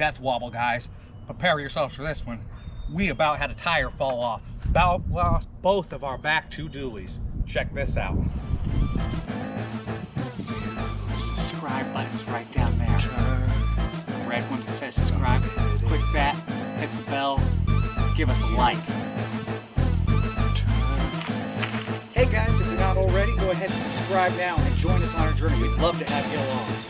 death wobble, guys. Prepare yourselves for this one. We about had a tire fall off. About lost both of our back two dualies. Check this out. Subscribe button's right down there. The red one that says subscribe. Click that, hit the bell, give us a like. Hey guys, if you're not already, go ahead and subscribe now and join us on our journey. We'd love to have you along.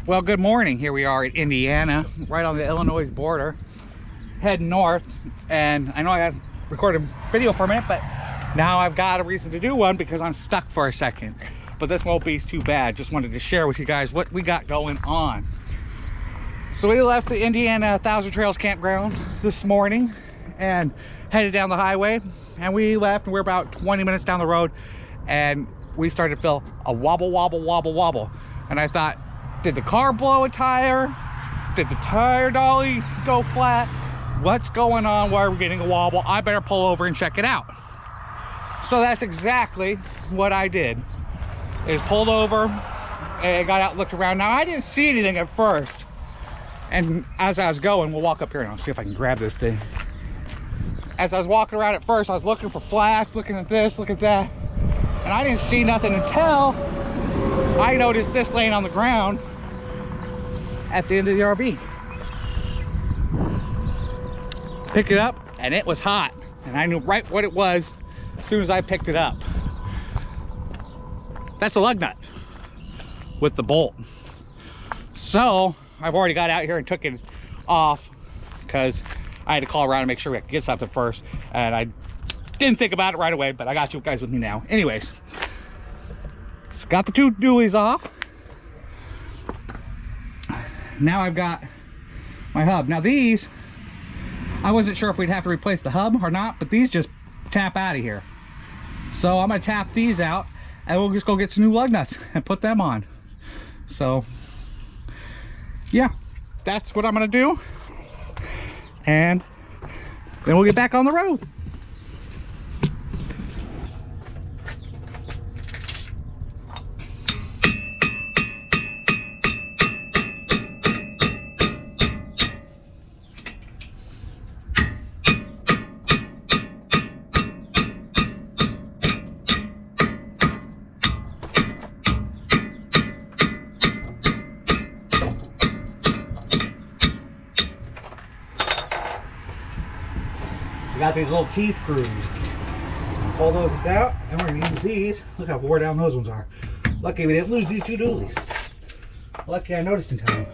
Well, good morning. Here we are in Indiana, right on the Illinois border, heading north. And I know I haven't recorded a video for a minute, but now I've got a reason to do one because I'm stuck for a second. But this won't be too bad. Just wanted to share with you guys what we got going on. So we left the Indiana Thousand Trails campground this morning and headed down the highway. And we left and we're about 20 minutes down the road and we started to feel a wobble, wobble, wobble, wobble. And I thought, did the car blow a tire? Did the tire dolly go flat? What's going on? Why are we getting a wobble? I better pull over and check it out. So that's exactly what I did. Is pulled over and got out and looked around. Now I didn't see anything at first. And as I was going, we'll walk up here and I'll see if I can grab this thing. As I was walking around at first, I was looking for flats, looking at this, looking at that. And I didn't see nothing until I noticed this laying on the ground at the end of the RV. Picked it up and it was hot. And I knew right what it was as soon as I picked it up. That's a lug nut with the bolt. So I've already got out here and took it off because I had to call around and make sure we could get something first. And I didn't think about it right away, but I got you guys with me now. Anyways, so got the two dualies off. Now I've got my hub. Now these, I wasn't sure if we'd have to replace the hub or not, but these just tap out of here. So I'm gonna tap these out and we'll just go get some new lug nuts and put them on. So yeah, that's what I'm gonna do. And then we'll get back on the road. We got these little teeth grooves. Pull those out, and we're gonna use these. Look how wore down those ones are. Lucky we didn't lose these two dualies. Lucky I noticed in time.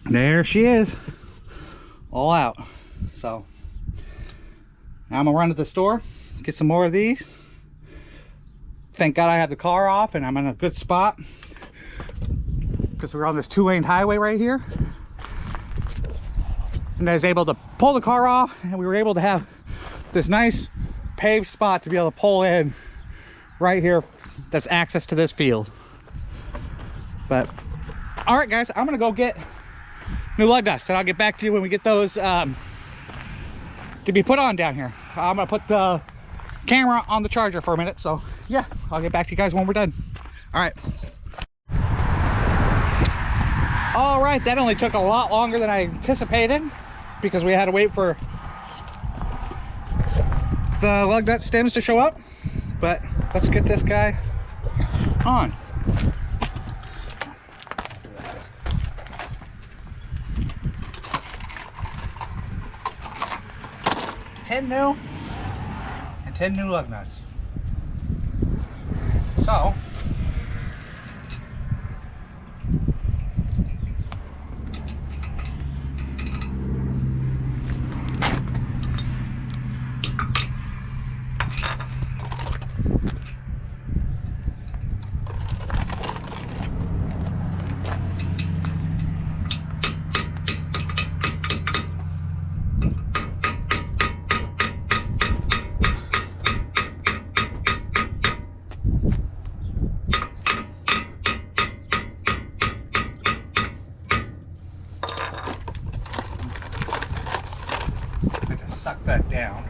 There she is, all out. So now I'm gonna run to the store, get some more of these. Thank God I have the car off and I'm in a good spot because we're on this 2-lane highway right here. And I was able to pull the car off and we were able to have this nice paved spot to be able to pull in right here. That's access to this field. But all right guys, I'm gonna go get new lug nuts and I'll get back to you when we get those to be put on down here. I'm gonna put the camera on the charger for a minute, so yeah, I'll get back to you guys when we're done. All right, that only took a lot longer than I anticipated because we had to wait for the lug nut stems to show up, but let's get this guy on. $10 new and 10 new lug nuts. So suck that down.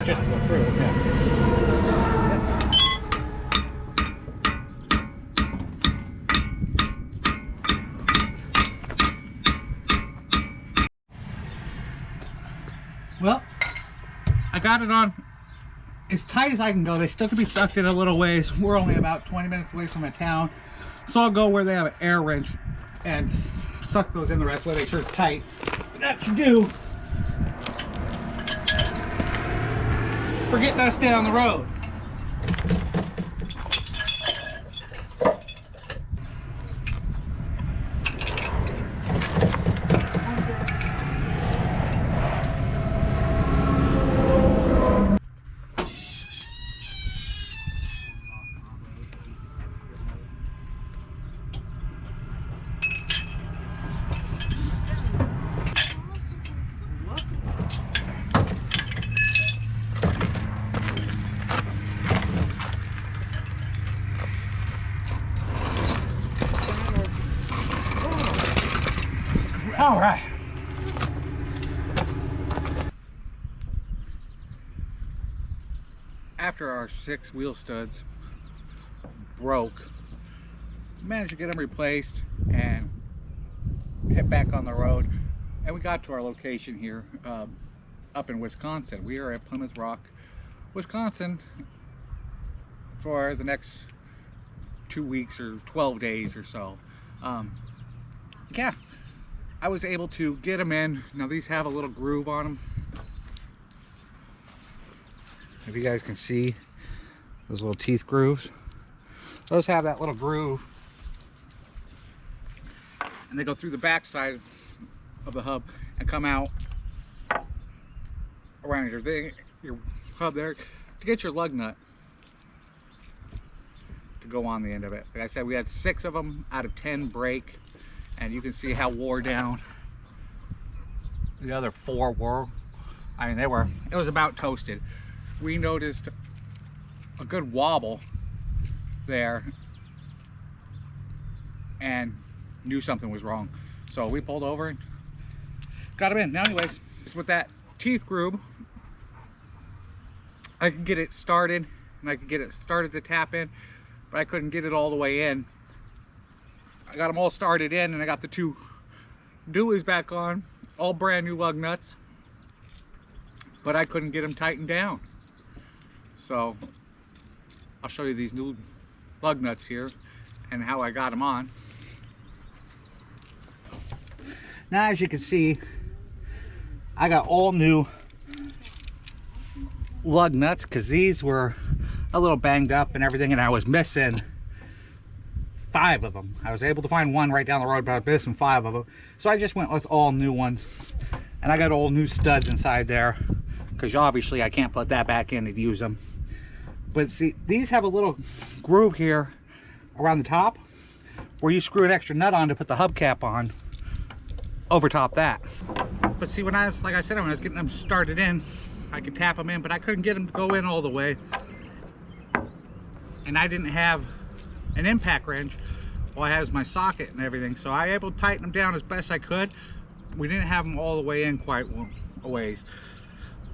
Just go through it, yeah. Well, I got it on as tight as I can go. They still can be sucked in a little ways. We're only about 20 minutes away from a town, so I'll go where they have an air wrench and suck those in the rest way. Make sure it's tight. But that should do for getting us down the road. All right. After our 6 wheel studs broke, managed to get them replaced and head back on the road. And we got to our location here up in Wisconsin. We are at Plymouth Rock, Wisconsin for the next 2 weeks or 12 days or so. Yeah. I was able to get them in. Now these have a little groove on them. If you guys can see those little teeth grooves, those have that little groove, and they go through the back side of the hub and come out around your hub there to get your lug nut to go on the end of it. Like I said, we had 6 of them out of 10 break. And you can see how wore down the other 4 were. I mean, it was about toasted. We noticed a good wobble there and knew something was wrong. So we pulled over and got them in. Now anyways, with that teeth groove, I could get it started and I could get it started to tap in, but I couldn't get it all the way in. I got them all started in, and I got the 2 dualies back on, all brand new lug nuts, but I couldn't get them tightened down. So I'll show you these new lug nuts here and how I got them on. Now as you can see, I got all new lug nuts because these were a little banged up and everything, and I was missing 5 of them. I was able to find 1 right down the road, but I was missing 5 of them. So I just went with all new ones. And I got old new studs inside there, because obviously I can't put that back in and use them. But see, these have a little groove here around the top where you screw an extra nut on to put the hubcap on over top that. But see, when I was, like I said, when I was getting them started in, I could tap them in, but I couldn't get them to go in all the way. And I didn't have an impact wrench. All I had was my socket and everything. So I was able to tighten them down as best I could. We didn't have them all the way in quite a ways.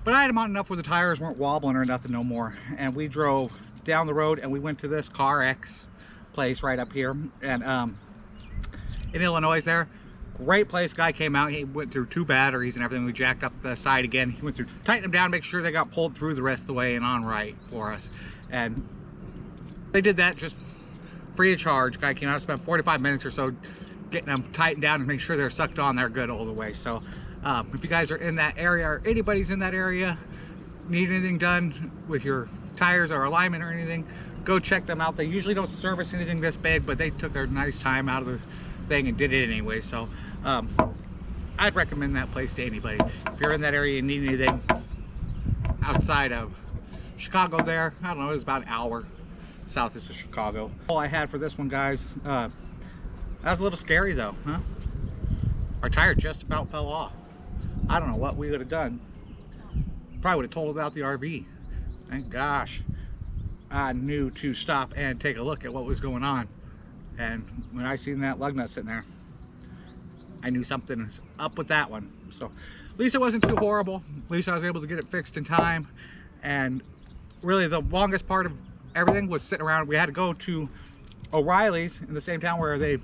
But I had them on enough where the tires weren't wobbling or nothing no more. And we drove down the road and we went to this CarX place right up here. And in Illinois there. Great place. Guy came out, he went through 2 batteries and everything. We jacked up the side again. He went through, tightened them down, make sure they got pulled through the rest of the way and on right for us. And they did that just free of charge. Guy came out, spent 45 minutes or so getting them tightened down and make sure they're sucked on there good all the way. So if you guys are in that area, or anybody's in that area, need anything done with your tires or alignment or anything, go check them out. They usually don't service anything this big, but they took their nice time out of the thing and did it anyway. So I'd recommend that place to anybody. If you're in that area and need anything outside of Chicago there, I don't know, it was about an hour south of Chicago. All I had for this one, guys. That was a little scary though, huh? Our tire just about fell off. I don't know what we would have done. Probably would have totaled out the RV. Thank gosh I knew to stop and take a look at what was going on. And when I seen that lug nut sitting there, I knew something was up with that one. So at least it wasn't too horrible. At least I was able to get it fixed in time. And really the longest part of everything was sitting around. We had to go to O'Reilly's in the same town where they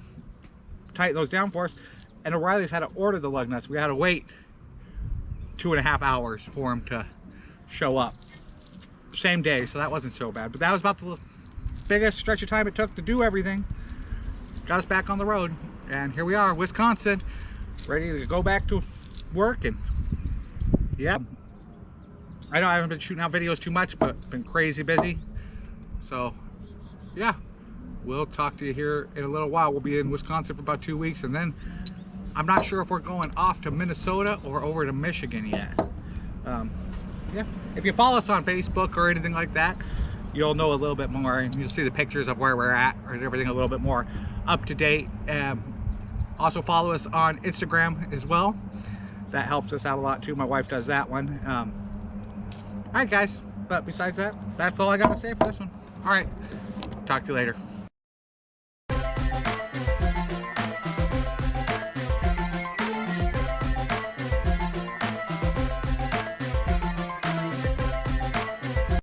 tightened those down for us. And O'Reilly's had to order the lug nuts. We had to wait 2.5 hours for them to show up. Same day, so that wasn't so bad. But that was about the biggest stretch of time it took to do everything. Got us back on the road, and here we are, Wisconsin, ready to go back to work. And yeah, I know I haven't been shooting out videos too much, but been crazy busy. So yeah, we'll talk to you here in a little while. We'll be in Wisconsin for about 2 weeks, and then I'm not sure if we're going off to Minnesota or over to Michigan yet. Yeah, if you follow us on Facebook or anything like that, you'll know a little bit more, and you'll see the pictures of where we're at and everything a little bit more up to date. Also follow us on Instagram as well. That helps us out a lot too. My wife does that one. All right guys, but besides that, that's all I got to say for this one. All right, talk to you later.